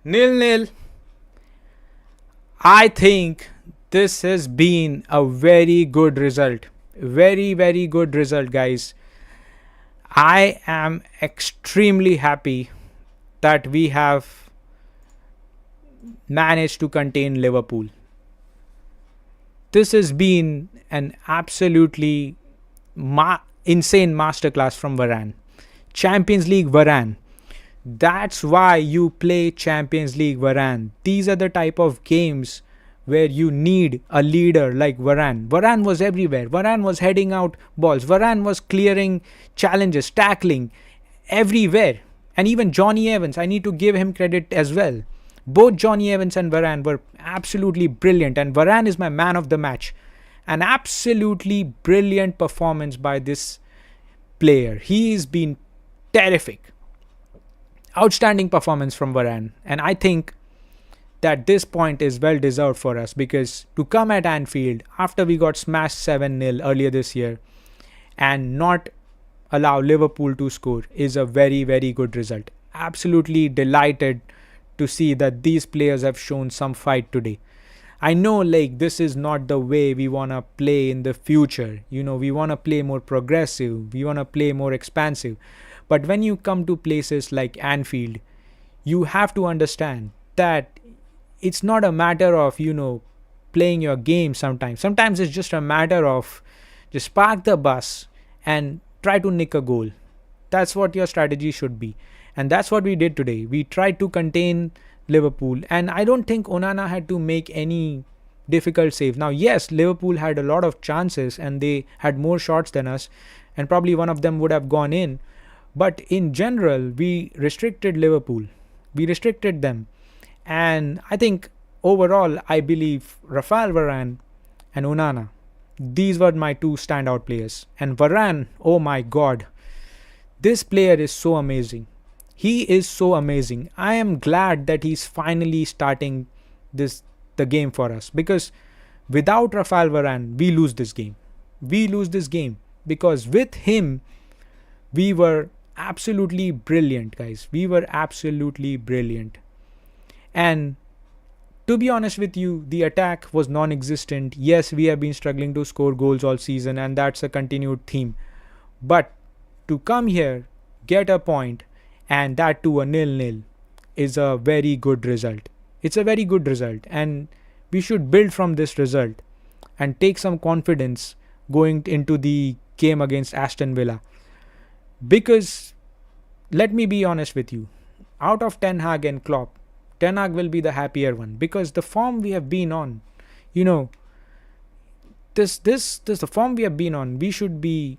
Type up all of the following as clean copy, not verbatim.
0-0. I think this has been a very good result. Very, very good result, guys. I am extremely happy that we have managed to contain Liverpool. This has been an absolutely insane masterclass from Varane. Champions League Varane. That's why you play Champions League Varane. These are the type of games where you need a leader like Varane. Varane was everywhere. Varane was heading out balls. Varane was clearing challenges, tackling everywhere. And even Johnny Evans, I need to give him credit as well. Both Johnny Evans and Varane were absolutely brilliant, and Varane is my man of the match. An absolutely brilliant performance by this player. He's been terrific. Outstanding performance from Varane, and I think that this point is well deserved for us, because to come at Anfield after we got smashed 7-0 earlier this year and not allow Liverpool to score is a very, very good result. Absolutely delighted to see that these players have shown some fight today. I know, like, this is not the way we want to play in the future. We want to play more progressive, we want to play more expansive. But when you come to places like Anfield, you have to understand that it's not a matter of, playing your game sometimes. Sometimes it's just a matter of just park the bus and try to nick a goal. That's what your strategy should be. And that's what we did today. We tried to contain Liverpool, and I don't think Onana had to make any difficult save. Now, yes, Liverpool had a lot of chances and they had more shots than us, and probably one of them would have gone in. But in general, we restricted Liverpool. We restricted them. And I think overall, I believe Rafael Varane and Onana, these were my two standout players. And Varane, oh my god, this player is so amazing. He is so amazing. I am glad that he's finally starting the game for us, because without Rafael Varane, we lose this game. We lose this game because with him, we were absolutely brilliant, guys. We were absolutely brilliant. And to be honest with you, the attack was non existent. Yes, we have been struggling to score goals all season, and that's a continued theme. But to come here, get a point, and that to a 0-0 is a very good result. It's a very good result, and we should build from this result and take some confidence going into the game against Aston Villa. Because let me be honest with you, out of Ten Hag and Klopp, Ten Hag will be the happier one, because the form we have been on, this the form we have been on, we should be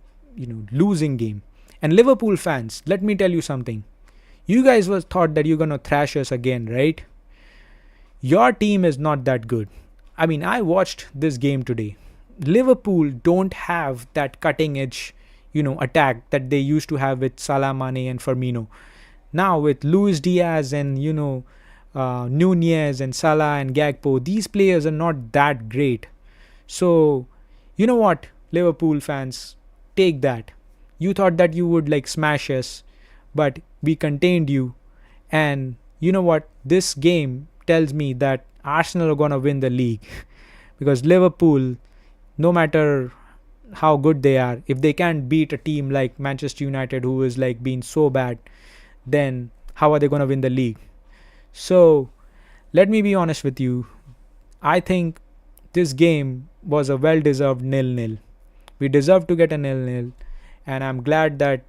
losing game. And Liverpool fans, let me tell you something. You guys was thought that you're gonna thrash us again, right? Your team is not that good. I mean, I watched this game today. Liverpool don't have that cutting edge, attack that they used to have with Salah, Mane, and Firmino. Now with Luis Diaz and Nunez and Salah and Gakpo, these players are not that great. So, you know what, Liverpool fans, take that. You thought that you would like smash us, but we contained you. And you know what? This game tells me that Arsenal are gonna win the league because Liverpool, no matter how good they are, if they can't beat a team like Manchester United, who is like being so bad, then how are they gonna win the league? So let me be honest with you. I think this game was a well-deserved 0-0. We deserved to get a 0-0, and I'm glad that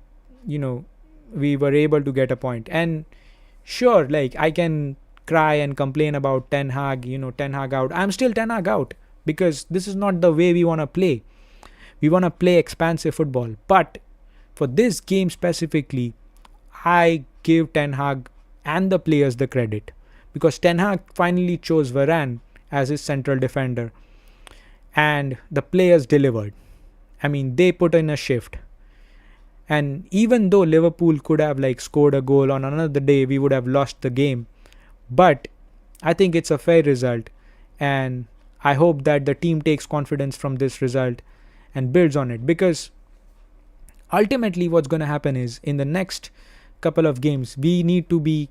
we were able to get a point. And sure, like, I can cry and complain about Ten Hag, Ten Hag out. I'm still Ten Hag out, because this is not the way we want to play. We want to play expansive football. But for this game specifically, I give Ten Hag and the players the credit, because Ten Hag finally chose Varane as his central defender, and the players delivered. I mean, they put in a shift. And even though Liverpool could have like scored a goal on another day, we would have lost the game. But I think it's a fair result, and I hope that the team takes confidence from this result and builds on it, because ultimately what's going to happen is in the next couple of games we need to be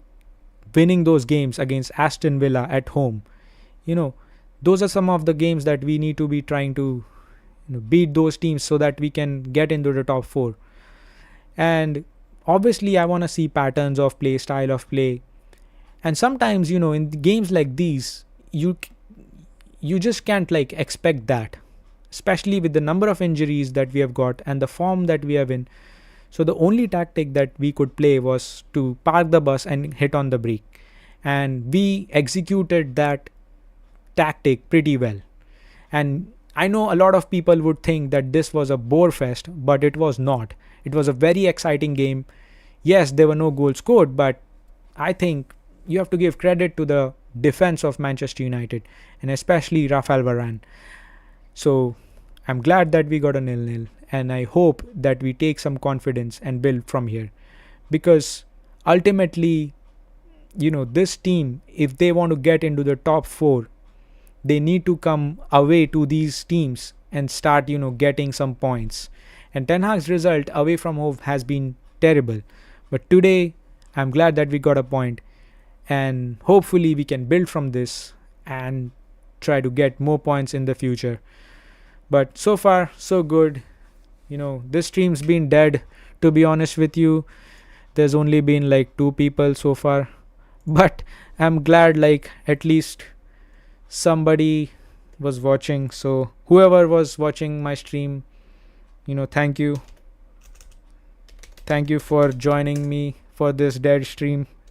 winning those games against Aston Villa at home. You know, those are some of the games that we need to be trying to beat those teams so that we can get into the top 4. And obviously I want to see patterns of play, style of play. And sometimes, in games like these, you just can't like expect that, especially with the number of injuries that we have got and the form that we have in. So the only tactic that we could play was to park the bus and hit on the brake, and we executed that tactic pretty well. And I know a lot of people would think that this was a bore fest, but it was not. It was a very exciting game. Yes, there were no goals scored, but I think you have to give credit to the defense of Manchester United and especially Rafael Varane. So I'm glad that we got a 0-0, and I hope that we take some confidence and build from here, because ultimately, this team, if they want to get into the top 4, they need to come away to these teams and start, getting some points. And Ten Hag's result away from home has been terrible. But today, I'm glad that we got a point, and hopefully we can build from this and try to get more points in the future. But so far, so good. This stream's been dead, to be honest with you. There's only been like 2 people so far. But I'm glad like at least somebody was watching. So whoever was watching my stream, thank you. Thank you for joining me for this dead stream.